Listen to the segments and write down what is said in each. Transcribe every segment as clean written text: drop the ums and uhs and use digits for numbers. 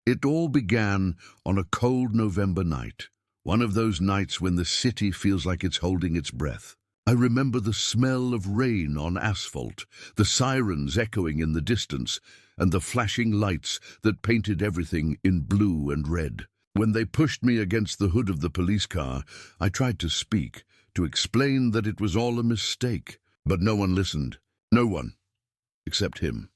It all began on a cold November night, one of those nights when the city feels like it's holding its breath. I remember the smell of rain on asphalt, the sirens echoing in the distance, and the flashing lights that painted everything in blue and red. When they pushed me against the hood of the police car, I tried to speak, to explain that it was all a mistake, but no one listened. No one, except him.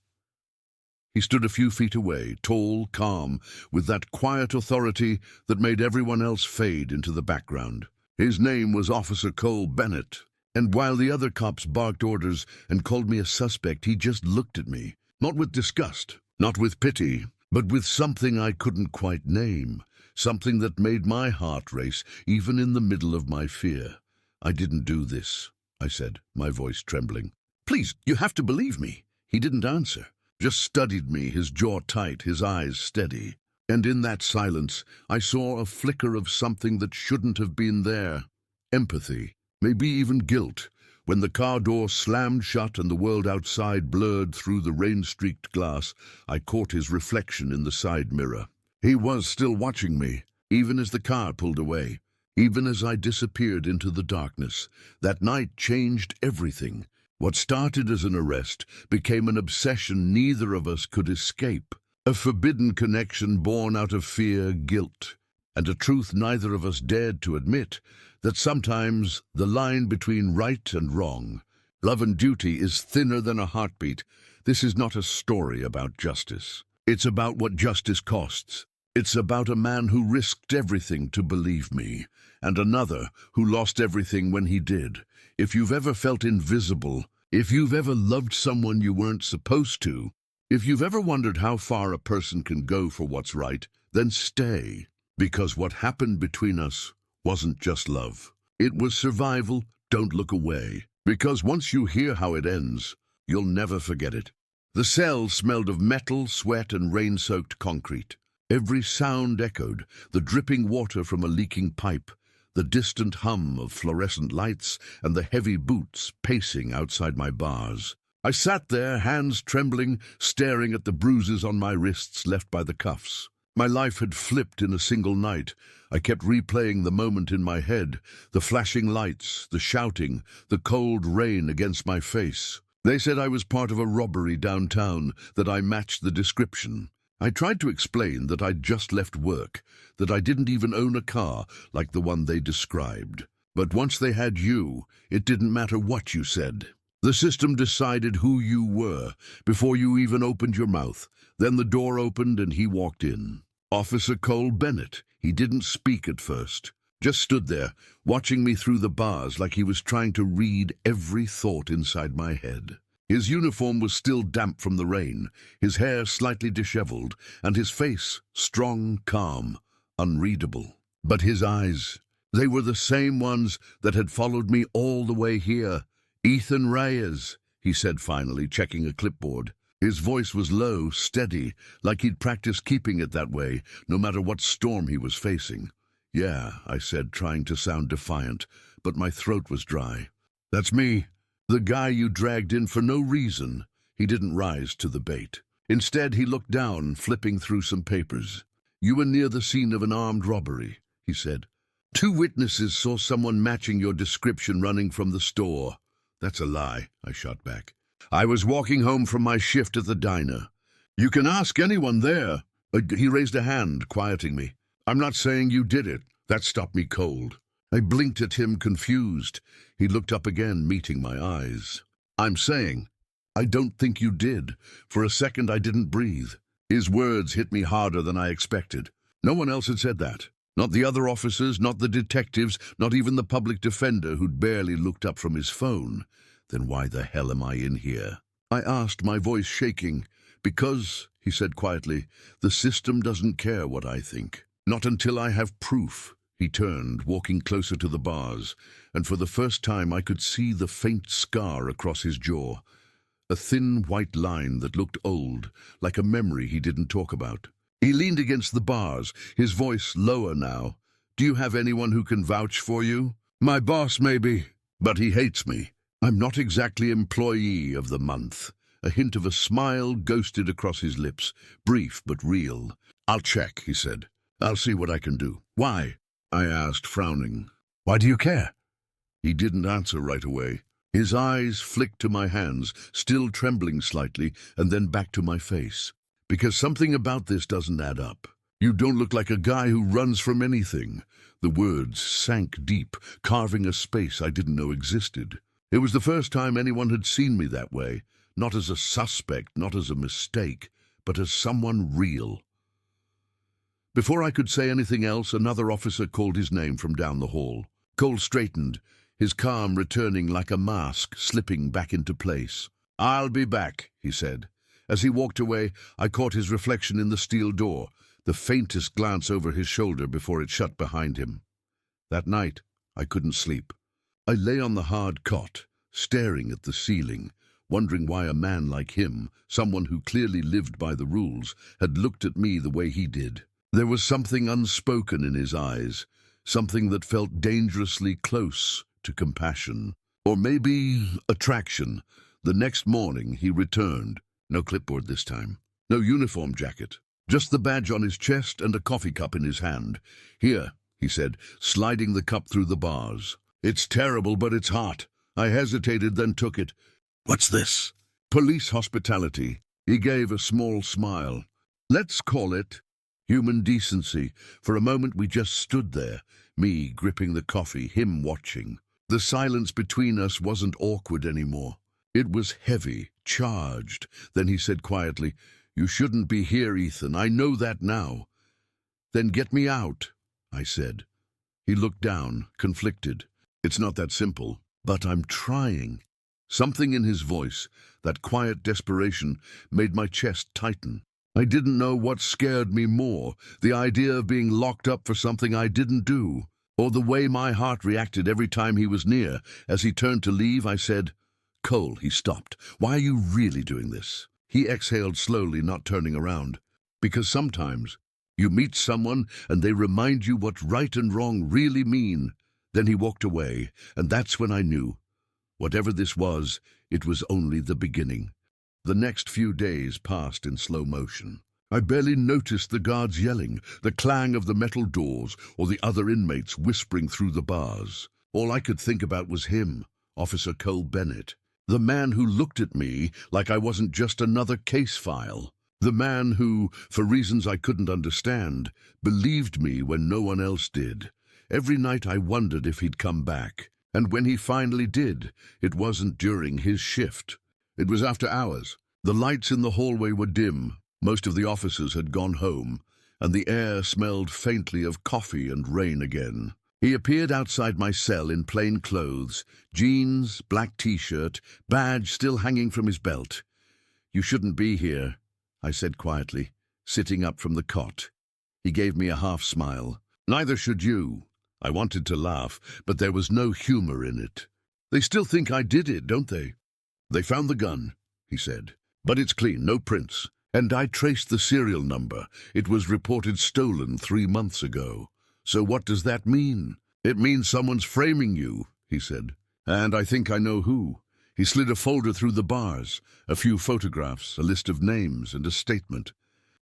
He stood a few feet away, tall, calm, with that quiet authority that made everyone else fade into the background. His name was Officer Cole Bennett, and while the other cops barked orders and called me a suspect, he just looked at me, not with disgust, not with pity, but with something I couldn't quite name, something that made my heart race even in the middle of my fear. "I didn't do this," I said, my voice trembling. "Please, you have to believe me." He didn't answer, just studied me, his jaw tight, his eyes steady. And in that silence, I saw a flicker of something that shouldn't have been there. Empathy, maybe even guilt. When the car door slammed shut and the world outside blurred through the rain-streaked glass, I caught his reflection in the side mirror. He was still watching me, even as the car pulled away, even as I disappeared into the darkness. That night changed everything. What started as an arrest became an obsession neither of us could escape, a forbidden connection born out of fear, guilt, and a truth neither of us dared to admit, that sometimes the line between right and wrong, love and duty, is thinner than a heartbeat. This is not a story about justice. It's about what justice costs. It's about a man who risked everything to believe me, and another who lost everything when he did. If you've ever felt invisible, if you've ever loved someone you weren't supposed to, if you've ever wondered how far a person can go for what's right, then stay. Because what happened between us wasn't just love. It was survival. Don't look away. Because once you hear how it ends, you'll never forget it. The cell smelled of metal, sweat, and rain-soaked concrete. Every sound echoed, the dripping water from a leaking pipe, the distant hum of fluorescent lights, and the heavy boots pacing outside my bars. I sat there, hands trembling, staring at the bruises on my wrists left by the cuffs. My life had flipped in a single night. I kept replaying the moment in my head, the flashing lights, the shouting, the cold rain against my face. They said I was part of a robbery downtown, that I matched the description. I tried to explain that I'd just left work, that I didn't even own a car like the one they described. But once they had you, it didn't matter what you said. The system decided who you were before you even opened your mouth. Then the door opened and he walked in. Officer Cole Bennett. He didn't speak at first, just stood there, watching me through the bars like he was trying to read every thought inside my head. His uniform was still damp from the rain, his hair slightly disheveled, and his face strong, calm, unreadable. But his eyes, they were the same ones that had followed me all the way here. "Ethan Reyes," he said finally, checking a clipboard. His voice was low, steady, like he'd practiced keeping it that way, no matter what storm he was facing. "Yeah," I said, trying to sound defiant, but my throat was dry. "That's me. The guy you dragged in for no reason." He didn't rise to the bait. Instead, he looked down, flipping through some papers. "You were near the scene of an armed robbery," he said. "2 witnesses saw someone matching your description running from the store." "That's a lie," I shot back. "I was walking home from my shift at the diner." "You can ask anyone there." He raised a hand, quieting me. "I'm not saying you did it." That stopped me cold. I blinked at him, confused. He looked up again, meeting my eyes. "I'm saying, I don't think you did." For a second, I didn't breathe. His words hit me harder than I expected. No one else had said that. Not the other officers, not the detectives, not even the public defender who'd barely looked up from his phone. Then why the hell am I in here? I asked, my voice shaking. "Because," he said quietly, "the system doesn't care what I think. Not until I have proof." He turned, walking closer to the bars, and for the first time I could see the faint scar across his jaw. A thin white line that looked old, like a memory he didn't talk about. He leaned against the bars, his voice lower now. "Do you have anyone who can vouch for you?" "My boss, maybe, but he hates me. I'm not exactly employee of the month." A hint of a smile ghosted across his lips, brief but real. "I'll check," he said. "I'll see what I can do." "Why?" I asked, frowning. "Why do you care?" He didn't answer right away. His eyes flicked to my hands, still trembling slightly, and then back to my face. "Because something about this doesn't add up. You don't look like a guy who runs from anything." The words sank deep, carving a space I didn't know existed. It was the first time anyone had seen me that way, not as a suspect, not as a mistake, but as someone real. Before I could say anything else, another officer called his name from down the hall. Cole straightened, his calm returning like a mask, slipping back into place. "I'll be back," he said. As he walked away, I caught his reflection in the steel door, the faintest glance over his shoulder before it shut behind him. That night, I couldn't sleep. I lay on the hard cot, staring at the ceiling, wondering why a man like him, someone who clearly lived by the rules, had looked at me the way he did. There was something unspoken in his eyes, something that felt dangerously close to compassion. Or maybe attraction. The next morning he returned. No clipboard this time. No uniform jacket. Just the badge on his chest and a coffee cup in his hand. "Here," he said, sliding the cup through the bars. "It's terrible, but it's hot." I hesitated, then took it. "What's this?" "Police hospitality." He gave a small smile. "Let's call it human decency." For a moment we just stood there, me gripping the coffee, him watching. The silence between us wasn't awkward anymore. It was heavy, charged. Then he said quietly, "You shouldn't be here, Ethan. I know that now." "Then get me out," I said. He looked down, conflicted. "It's not that simple, but I'm trying." Something in his voice, that quiet desperation, made my chest tighten. I didn't know what scared me more, the idea of being locked up for something I didn't do, or the way my heart reacted every time he was near. As he turned to leave, I said, "Cole," he stopped. "Why are you really doing this?" He exhaled slowly, not turning around. "Because sometimes you meet someone and they remind you what right and wrong really mean." Then he walked away, and that's when I knew. Whatever this was, it was only the beginning. The next few days passed in slow motion. I barely noticed the guards yelling, the clang of the metal doors, or the other inmates whispering through the bars. All I could think about was him, Officer Cole Bennett. The man who looked at me like I wasn't just another case file. The man who, for reasons I couldn't understand, believed me when no one else did. Every night I wondered if he'd come back. And when he finally did, it wasn't during his shift. It was after hours. The lights in the hallway were dim. Most of the officers had gone home, and the air smelled faintly of coffee and rain again. He appeared outside my cell in plain clothes, jeans, black t-shirt, badge still hanging from his belt. "You shouldn't be here," I said quietly, sitting up from the cot. He gave me a half smile. "Neither should you." I wanted to laugh, but there was no humor in it. "They still think I did it, don't they?" "They found the gun," he said. "But it's clean, no prints. And I traced the serial number. It was reported stolen 3 months ago. So what does that mean?" "It means someone's framing you," he said. "And I think I know who." He slid a folder through the bars, a few photographs, a list of names, and a statement.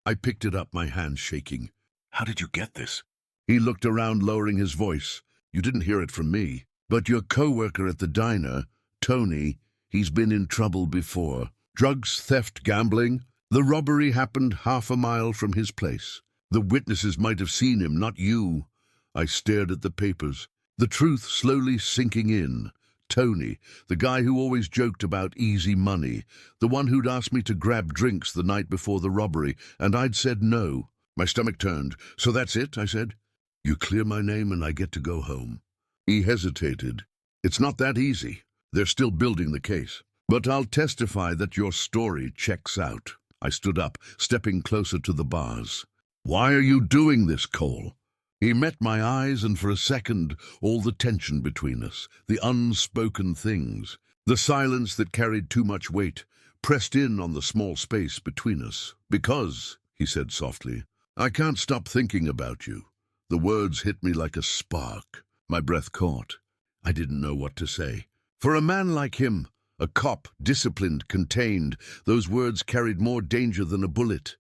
I picked it up, my hands shaking. "How did you get this?" He looked around, lowering his voice. "You didn't hear it from me. But your co-worker at the diner, Tony, he's been in trouble before. Drugs, theft, gambling. The robbery happened half a mile from his place. The witnesses might have seen him, not you." I stared at the papers, the truth slowly sinking in. Tony, the guy who always joked about easy money, the one who'd asked me to grab drinks the night before the robbery, and I'd said no. My stomach turned. "So that's it?" I said. "You clear my name and I get to go home." He hesitated. "It's not that easy. They're still building the case. But I'll testify that your story checks out." I stood up, stepping closer to the bars. "Why are you doing this, Cole?" He met my eyes, and for a second, all the tension between us, the unspoken things, the silence that carried too much weight, pressed in on the small space between us. "Because," he said softly, "I can't stop thinking about you." The words hit me like a spark. My breath caught. I didn't know what to say. For a man like him, a cop, disciplined, contained, those words carried more danger than a bullet.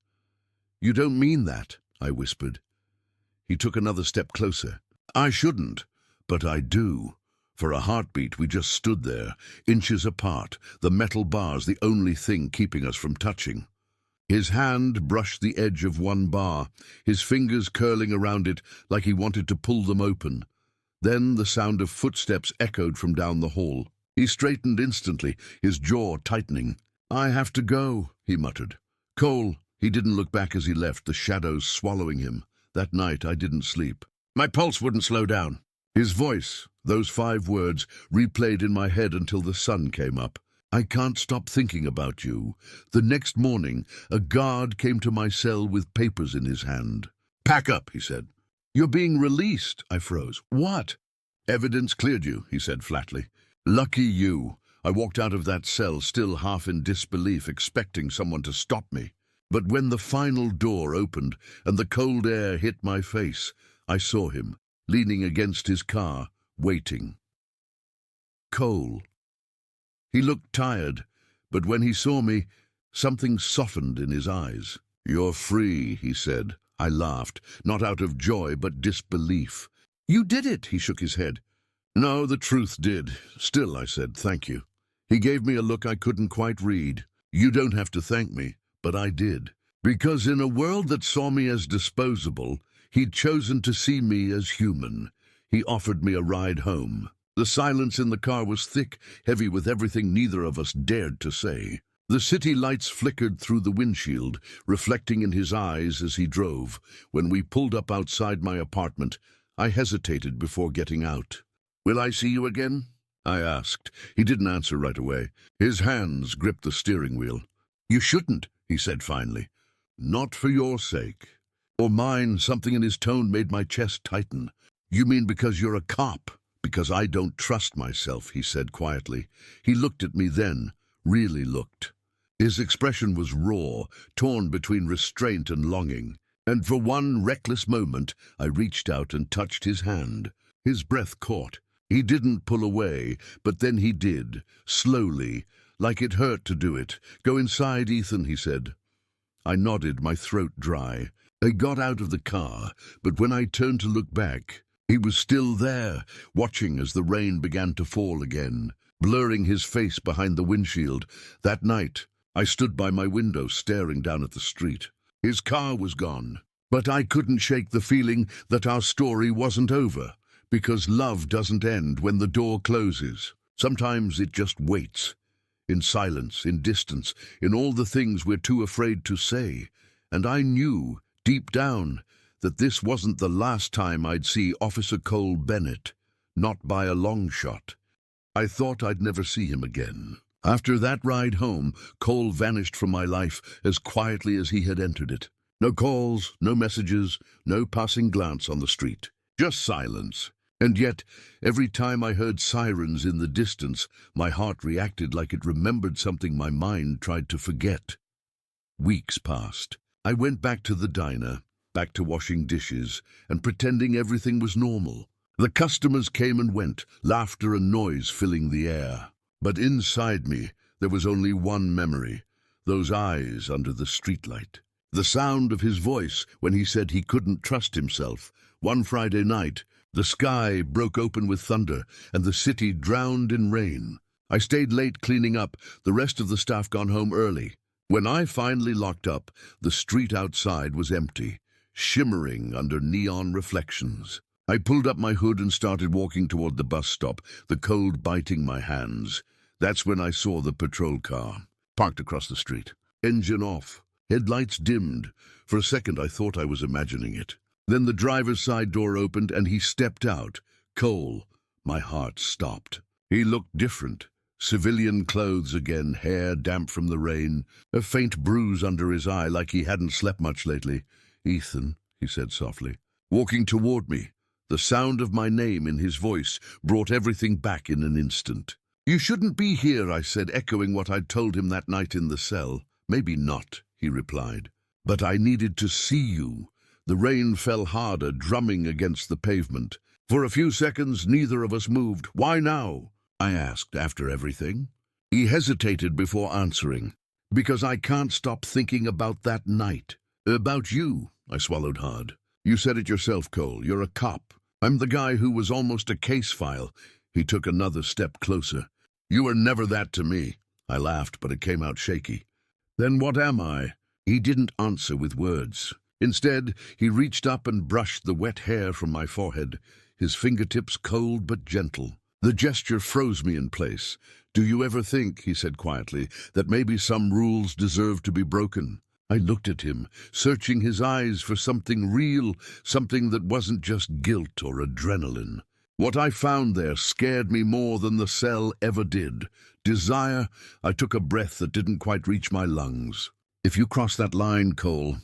"You don't mean that?" I whispered. He took another step closer. I shouldn't, but I do. For a heartbeat, we just stood there, inches apart, the metal bars the only thing keeping us from touching. His hand brushed the edge of one bar, his fingers curling around it like he wanted to pull them open. Then the sound of footsteps echoed from down the hall. He straightened instantly, his jaw tightening. I have to go, he muttered. Cole, he didn't look back as he left, the shadows swallowing him. That night I didn't sleep. My pulse wouldn't slow down. His voice, those 5 words, replayed in my head until the sun came up. I can't stop thinking about you. The next morning, a guard came to my cell with papers in his hand. Pack up, he said. You're being released, I froze. What? Evidence cleared you, he said flatly. Lucky you. I walked out of that cell still half in disbelief, expecting someone to stop me. But when the final door opened and the cold air hit my face, I saw him, leaning against his car, waiting. Cole. He looked tired, but when he saw me, something softened in his eyes. You're free, he said. I laughed, not out of joy but disbelief. You did it, he shook his head. No, the truth did. Still, I said, thank you. He gave me a look I couldn't quite read. You don't have to thank me, but I did. Because in a world that saw me as disposable, he'd chosen to see me as human. He offered me a ride home. The silence in the car was thick, heavy with everything neither of us dared to say. The city lights flickered through the windshield, reflecting in his eyes as he drove. When we pulled up outside my apartment, I hesitated before getting out. Will I see you again? I asked. He didn't answer right away. His hands gripped the steering wheel. You shouldn't, he said finally. Not for your sake. Or mine, something in his tone made my chest tighten. You mean because you're a cop? Because I don't trust myself, he said quietly. He looked at me then, really looked. His expression was raw, torn between restraint and longing. And for one reckless moment, I reached out and touched his hand. His breath caught. He didn't pull away, but then he did, slowly, like it hurt to do it. Go inside, Ethan, he said. I nodded, my throat dry. I got out of the car, but when I turned to look back, he was still there, watching as the rain began to fall again, blurring his face behind the windshield. That night, I stood by my window staring down at the street. His car was gone, but I couldn't shake the feeling that our story wasn't over. Because love doesn't end when the door closes. Sometimes it just waits. In silence, in distance, in all the things we're too afraid to say. And I knew, deep down, that this wasn't the last time I'd see Officer Cole Bennett. Not by a long shot. I thought I'd never see him again. After that ride home, Cole vanished from my life as quietly as he had entered it. No calls, no messages, no passing glance on the street. Just silence. And yet, every time I heard sirens in the distance, my heart reacted like it remembered something my mind tried to forget. Weeks passed. I went back to the diner, back to washing dishes, and pretending everything was normal. The customers came and went, laughter and noise filling the air. But inside me, there was only one memory, those eyes under the streetlight. The sound of his voice when he said he couldn't trust himself. One Friday night, the sky broke open with thunder, and the city drowned in rain. I stayed late cleaning up, the rest of the staff gone home early. When I finally locked up, the street outside was empty, shimmering under neon reflections. I pulled up my hood and started walking toward the bus stop, the cold biting my hands. That's when I saw the patrol car, parked across the street. Engine off, headlights dimmed. For a second I thought I was imagining it. Then the driver's side door opened and he stepped out. Cole. My heart stopped. He looked different. Civilian clothes again, hair damp from the rain, a faint bruise under his eye like he hadn't slept much lately. Ethan, he said softly, walking toward me. The sound of my name in his voice brought everything back in an instant. You shouldn't be here, I said, echoing what I'd told him that night in the cell. Maybe not, he replied. But I needed to see you. The rain fell harder, drumming against the pavement. For a few seconds, neither of us moved. Why now? I asked, after everything. He hesitated before answering. Because I can't stop thinking about that night. About you, I swallowed hard. You said it yourself, Cole. You're a cop. I'm the guy who was almost a case file. He took another step closer. You were never that to me. I laughed, but it came out shaky. Then what am I? He didn't answer with words. Instead, he reached up and brushed the wet hair from my forehead, his fingertips cold but gentle. The gesture froze me in place. Do you ever think, he said quietly, that maybe some rules deserve to be broken? I looked at him, searching his eyes for something real, something that wasn't just guilt or adrenaline. What I found there scared me more than the cell ever did. Desire. I took a breath that didn't quite reach my lungs. If you cross that line, Cole,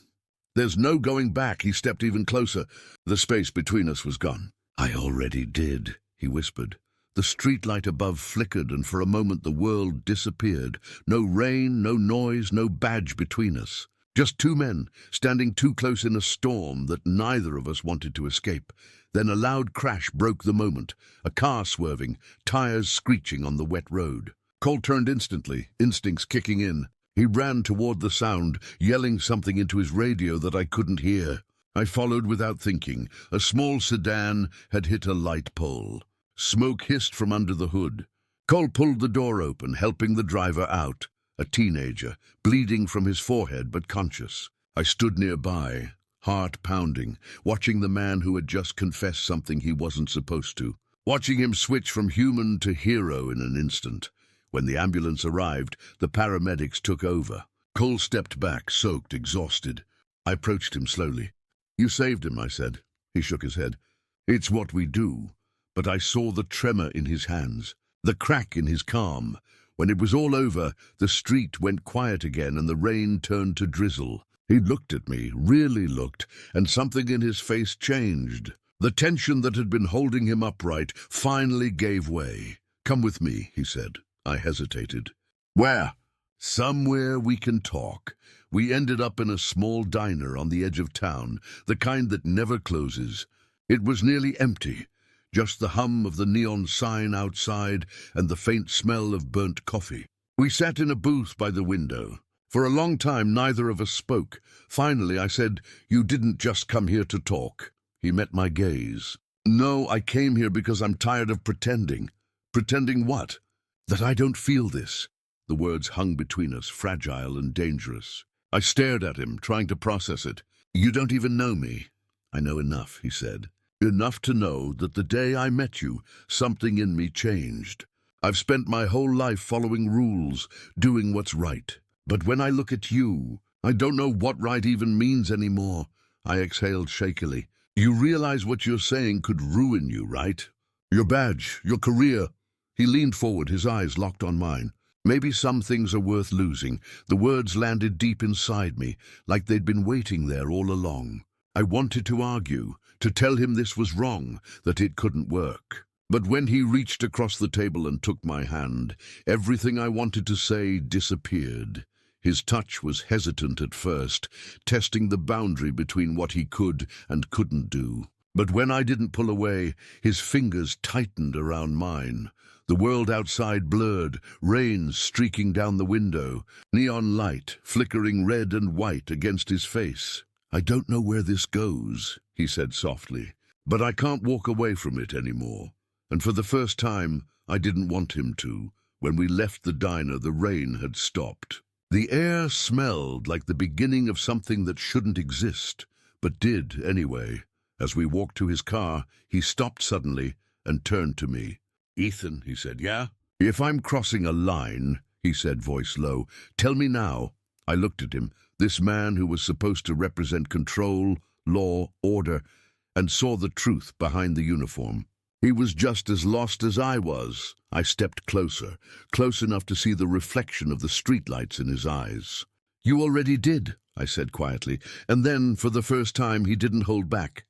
there's no going back. He stepped even closer. The space between us was gone. I already did, he whispered. The streetlight above flickered, and for a moment the world disappeared. No rain, no noise, no badge between us. Just two men, standing too close in a storm that neither of us wanted to escape. Then a loud crash broke the moment, a car swerving, tires screeching on the wet road. Cole turned instantly, instincts kicking in. He ran toward the sound, yelling something into his radio that I couldn't hear. I followed without thinking. A small sedan had hit a light pole. Smoke hissed from under the hood. Cole pulled the door open, helping the driver out. A teenager, bleeding from his forehead but conscious. I stood nearby, heart pounding, watching the man who had just confessed something he wasn't supposed to. Watching him switch from human to hero in an instant. When the ambulance arrived, the paramedics took over. Cole stepped back, soaked, exhausted. I approached him slowly. You saved him, I said. He shook his head. It's what we do. But I saw the tremor in his hands, the crack in his calm. When it was all over, the street went quiet again and the rain turned to drizzle. He looked at me, really looked, and something in his face changed. The tension that had been holding him upright finally gave way. Come with me, he said. I hesitated. Where? Somewhere we can talk. We ended up in a small diner on the edge of town, the kind that never closes. It was nearly empty. Just the hum of the neon sign outside and the faint smell of burnt coffee. We sat in a booth by the window. For a long time, neither of us spoke. Finally, I said, You didn't just come here to talk. He met my gaze. No, I came here because I'm tired of pretending. Pretending what? That I don't feel this. The words hung between us, fragile and dangerous. I stared at him, trying to process it. You don't even know me. I know enough, he said. Enough to know that the day I met you, something in me changed. I've spent my whole life following rules, doing what's right. But when I look at you, I don't know what right even means anymore. I exhaled shakily. You realize what you're saying could ruin you, right? Your badge, your career. He leaned forward, his eyes locked on mine. Maybe some things are worth losing. The words landed deep inside me, like they'd been waiting there all along. I wanted to argue, to tell him this was wrong, that it couldn't work. But when he reached across the table and took my hand, everything I wanted to say disappeared. His touch was hesitant at first, testing the boundary between what he could and couldn't do. But when I didn't pull away, his fingers tightened around mine. The world outside blurred, rain streaking down the window, neon light flickering red and white against his face. I don't know where this goes, he said softly, but I can't walk away from it anymore. And for the first time, I didn't want him to. When we left the diner, the rain had stopped. The air smelled like the beginning of something that shouldn't exist, but did anyway. As we walked to his car, he stopped suddenly and turned to me. Ethan, he said, yeah? If I'm crossing a line, he said, voice low, tell me now. I looked at him, this man who was supposed to represent control, law, order, and saw the truth behind the uniform. He was just as lost as I was. I stepped closer, close enough to see the reflection of the streetlights in his eyes. You already did, I said quietly, and then, for the first time, he didn't hold back.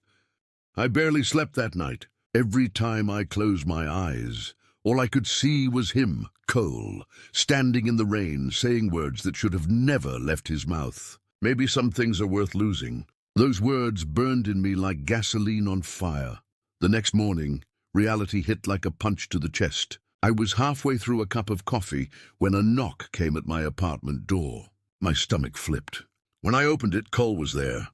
I barely slept that night. Every time I closed my eyes, all I could see was him, Cole, standing in the rain, saying words that should have never left his mouth. Maybe some things are worth losing. Those words burned in me like gasoline on fire. The next morning, reality hit like a punch to the chest. I was halfway through a cup of coffee when a knock came at my apartment door. My stomach flipped. When I opened it, Cole was there.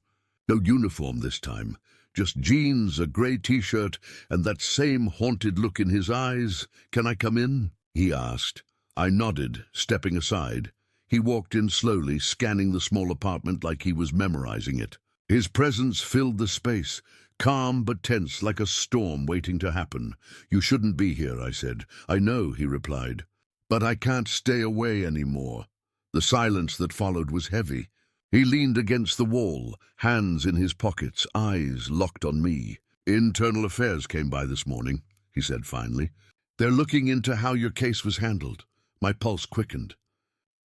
No uniform this time. Just jeans, a grey t-shirt, and that same haunted look in his eyes. "Can I come in?" he asked. I nodded, stepping aside. He walked in slowly, scanning the small apartment like he was memorizing it. His presence filled the space, calm but tense, like a storm waiting to happen. "You shouldn't be here," I said. "I know," he replied. "But I can't stay away anymore." The silence that followed was heavy. He leaned against the wall, hands in his pockets, eyes locked on me. "Internal Affairs came by this morning," he said finally. "They're looking into how your case was handled." My pulse quickened.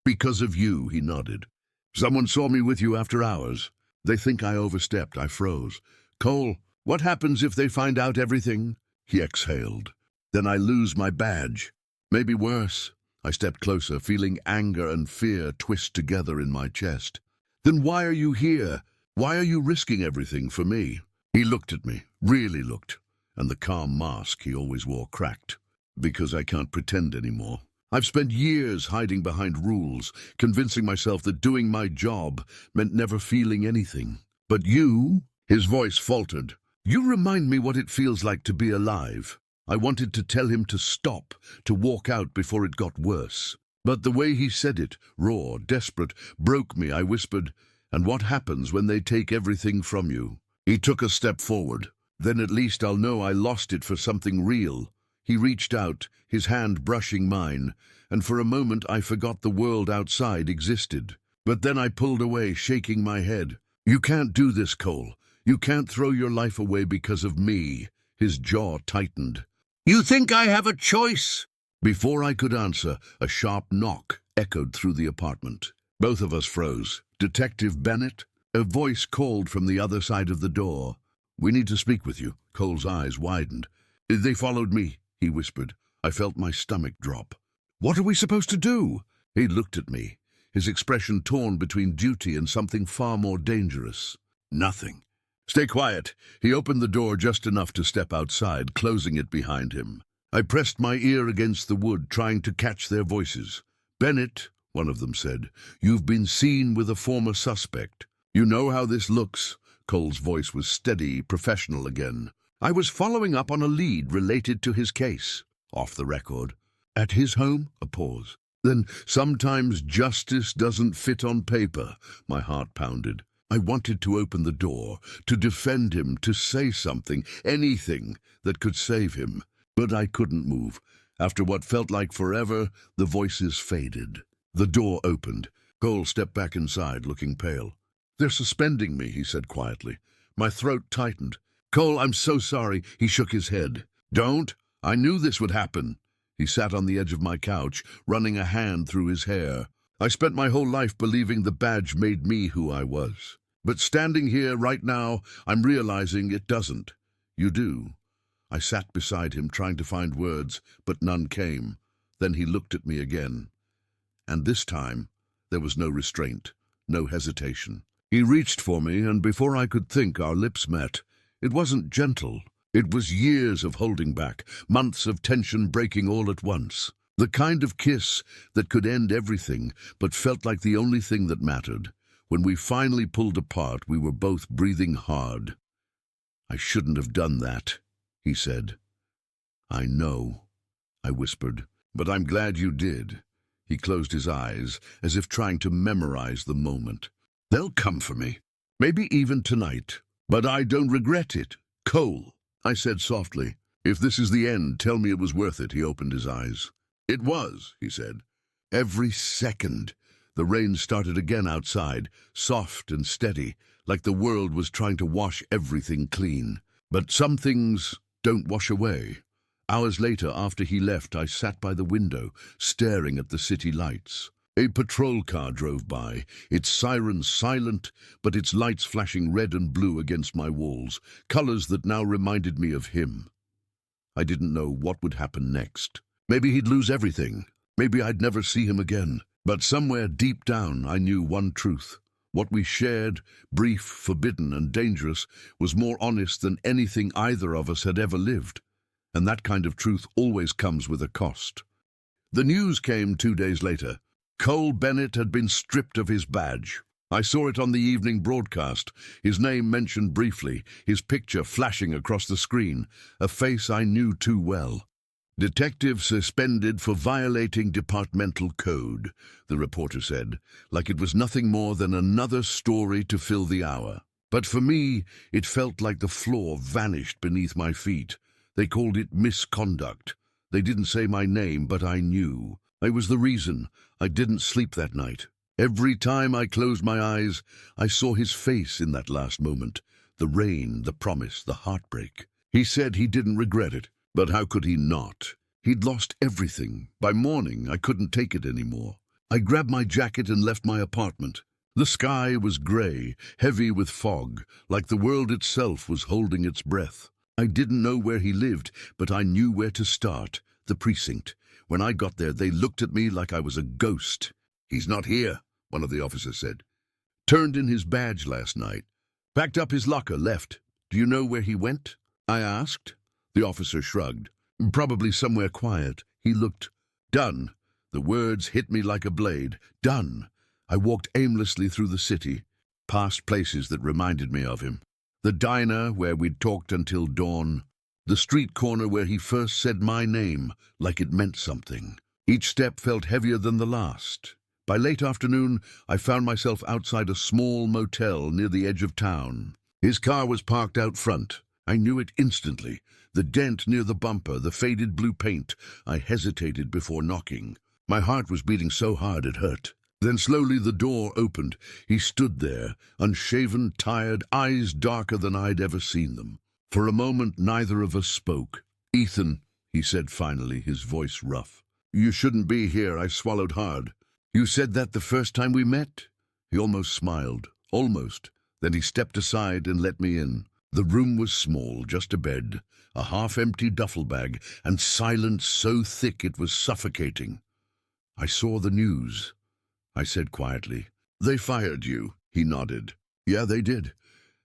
"Because of you," he nodded. "Someone saw me with you after hours. They think I overstepped." I froze. "Cole, what happens if they find out everything?" He exhaled. "Then I lose my badge. Maybe worse." I stepped closer, feeling anger and fear twist together in my chest. "Then why are you here? Why are you risking everything for me?" He looked at me, really looked, and the calm mask he always wore cracked. "Because I can't pretend anymore. I've spent years hiding behind rules, convincing myself that doing my job meant never feeling anything. But you," his voice faltered, "you remind me what it feels like to be alive." I wanted to tell him to stop, to walk out before it got worse. But the way he said it, raw, desperate, broke me. I whispered, "And what happens when they take everything from you?" He took a step forward. "Then at least I'll know I lost it for something real." He reached out, his hand brushing mine, and for a moment I forgot the world outside existed. But then I pulled away, shaking my head. "You can't do this, Cole. You can't throw your life away because of me." His jaw tightened. "You think I have a choice?" Before I could answer, a sharp knock echoed through the apartment. Both of us froze. "Detective Bennett?" A voice called from the other side of the door. "We need to speak with you." Cole's eyes widened. "They followed me," he whispered. I felt my stomach drop. "What are we supposed to do?" He looked at me, his expression torn between duty and something far more dangerous. "Nothing." "Stay quiet." He opened the door just enough to step outside, closing it behind him. I pressed my ear against the wood, trying to catch their voices. "Bennett," one of them said, "you've been seen with a former suspect. You know how this looks." Cole's voice was steady, professional again. "I was following up on a lead related to his case." Off the record. "At his home?" A pause. "Then sometimes justice doesn't fit on paper." My heart pounded. I wanted to open the door, to defend him, to say something, anything that could save him. But I couldn't move. After what felt like forever, the voices faded. The door opened. Cole stepped back inside, looking pale. "They're suspending me," he said quietly. My throat tightened. "Cole, I'm so sorry." He shook his head. "Don't. I knew this would happen." He sat on the edge of my couch, running a hand through his hair. "I spent my whole life believing the badge made me who I was. But standing here right now, I'm realizing it doesn't. You do." I sat beside him, trying to find words, but none came. Then he looked at me again. And this time, there was no restraint, no hesitation. He reached for me, and before I could think, our lips met. It wasn't gentle. It was years of holding back, months of tension breaking all at once. The kind of kiss that could end everything, but felt like the only thing that mattered. When we finally pulled apart, we were both breathing hard. "I shouldn't have done that," he said. "I know," I whispered, "but I'm glad you did." He closed his eyes, as if trying to memorize the moment. "They'll come for me, maybe even tonight, but I don't regret it. Cole," I said softly, "if this is the end, tell me it was worth it." He opened his eyes. "It was," he said. "Every second." The rain started again outside, soft and steady, like the world was trying to wash everything clean. But some things don't wash away. Hours later, after he left, I sat by the window, staring at the city lights. A patrol car drove by, its sirens silent, but its lights flashing red and blue against my walls, colors that now reminded me of him. I didn't know what would happen next. Maybe he'd lose everything. Maybe I'd never see him again. But somewhere deep down, I knew one truth. What we shared, brief, forbidden, and dangerous, was more honest than anything either of us had ever lived. And that kind of truth always comes with a cost. The news came 2 days later. Cole Bennett had been stripped of his badge. I saw it on the evening broadcast, his name mentioned briefly, his picture flashing across the screen, a face I knew too well. Detective suspended for violating departmental code, the reporter said, like it was nothing more than another story to fill the hour. But for me, it felt like the floor vanished beneath my feet. They called it misconduct. They didn't say my name, but I knew. I was the reason. I didn't sleep that night. Every time I closed my eyes, I saw his face in that last moment. The rain, the promise, the heartbreak. He said he didn't regret it, but how could he not? He'd lost everything. By morning, I couldn't take it anymore. I grabbed my jacket and left my apartment. The sky was grey, heavy with fog, like the world itself was holding its breath. I didn't know where he lived, but I knew where to start, the precinct. When I got there, they looked at me like I was a ghost. "He's not here," one of the officers said. "Turned in his badge last night. Packed up his locker, left. Do you know where he went?" I asked. The officer shrugged. "Probably somewhere quiet." He looked. "Done." The words hit me like a blade. Done. I walked aimlessly through the city, past places that reminded me of him. The diner where we'd talked until dawn. The street corner where he first said my name, like it meant something. Each step felt heavier than the last. By late afternoon, I found myself outside a small motel near the edge of town. His car was parked out front. I knew it instantly. The dent near the bumper, the faded blue paint. I hesitated before knocking. My heart was beating so hard it hurt. Then slowly the door opened. He stood there, unshaven, tired, eyes darker than I'd ever seen them. For a moment, neither of us spoke. "Ethan," he said finally, his voice rough. "You shouldn't be here." I swallowed hard. "You said that the first time we met?" He almost smiled. Almost. Then he stepped aside and let me in. The room was small, just a bed, a half-empty duffel bag, and silence so thick it was suffocating. "I saw the news," I said quietly. "They fired you." He nodded. "Yeah, they did.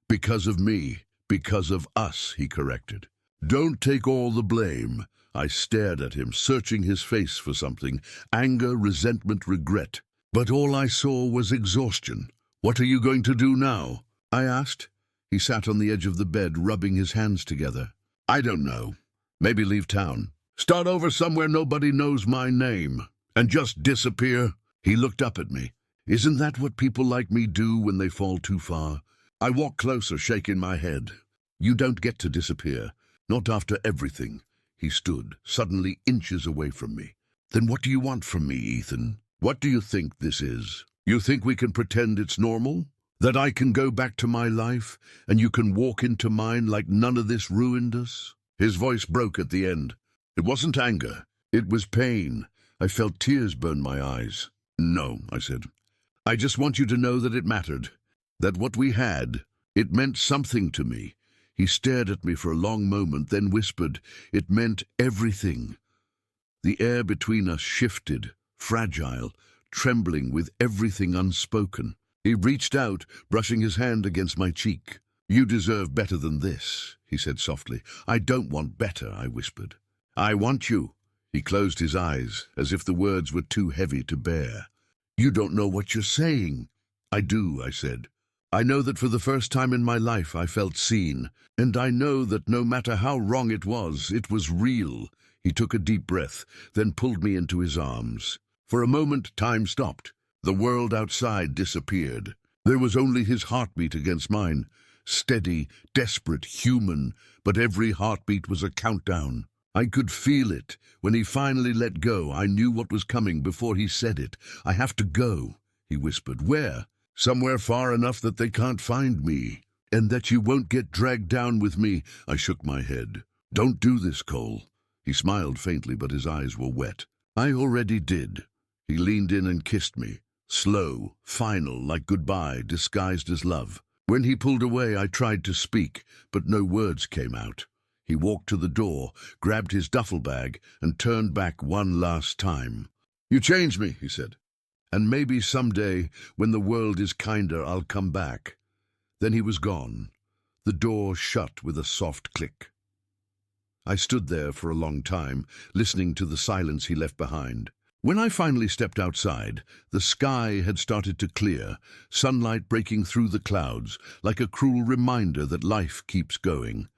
Because of me. Because of us," he corrected. "Don't take all the blame." I stared at him, searching his face for something. Anger, resentment, regret. But all I saw was exhaustion. "What are you going to do now?" I asked. He sat on the edge of the bed, rubbing his hands together. "I don't know. Maybe leave town. Start over somewhere nobody knows my name. And just disappear." He looked up at me. "Isn't that what people like me do when they fall too far?" I walked closer, shaking my head. "You don't get to disappear. Not after everything." He stood, suddenly inches away from me. "Then what do you want from me, Ethan? What do you think this is? You think we can pretend it's normal? That I can go back to my life, and you can walk into mine like none of this ruined us?" His voice broke at the end. It wasn't anger. It was pain. I felt tears burn my eyes. "No," I said. "I just want you to know that it mattered. That what we had, it meant something to me." He stared at me for a long moment, then whispered, "It meant everything." The air between us shifted, fragile, trembling with everything unspoken. He reached out, brushing his hand against my cheek. "You deserve better than this," he said softly. "I don't want better," I whispered. "I want you." He closed his eyes, as if the words were too heavy to bear. "You don't know what you're saying." "I do," I said. "I know that for the first time in my life I felt seen, and I know that no matter how wrong it was real." He took a deep breath, then pulled me into his arms. For a moment, time stopped. The world outside disappeared. There was only his heartbeat against mine. Steady, desperate, human, but every heartbeat was a countdown. I could feel it. When he finally let go, I knew what was coming before he said it. "I have to go," he whispered. "Where?" "Somewhere far enough that they can't find me, and that you won't get dragged down with me." I shook my head. "Don't do this, Cole." He smiled faintly, but his eyes were wet. "I already did." He leaned in and kissed me. Slow, final, like goodbye, disguised as love. When he pulled away, I tried to speak, but no words came out. He walked to the door, grabbed his duffel bag, and turned back one last time. "You changed me," he said. "And maybe someday, when the world is kinder, I'll come back." Then he was gone. The door shut with a soft click. I stood there for a long time, listening to the silence he left behind. When I finally stepped outside, the sky had started to clear, sunlight breaking through the clouds, like a cruel reminder that life keeps going.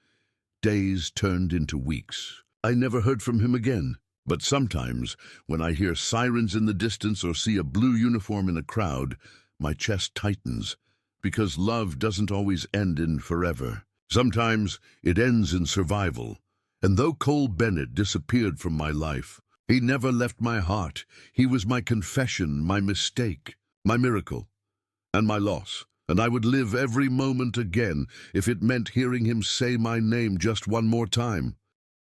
Days turned into weeks. I never heard from him again. But sometimes, when I hear sirens in the distance or see a blue uniform in a crowd, my chest tightens, because love doesn't always end in forever. Sometimes it ends in survival. And though Cole Bennett disappeared from my life, he never left my heart. He was my confession, my mistake, my miracle, and my loss. And I would live every moment again if it meant hearing him say my name just one more time.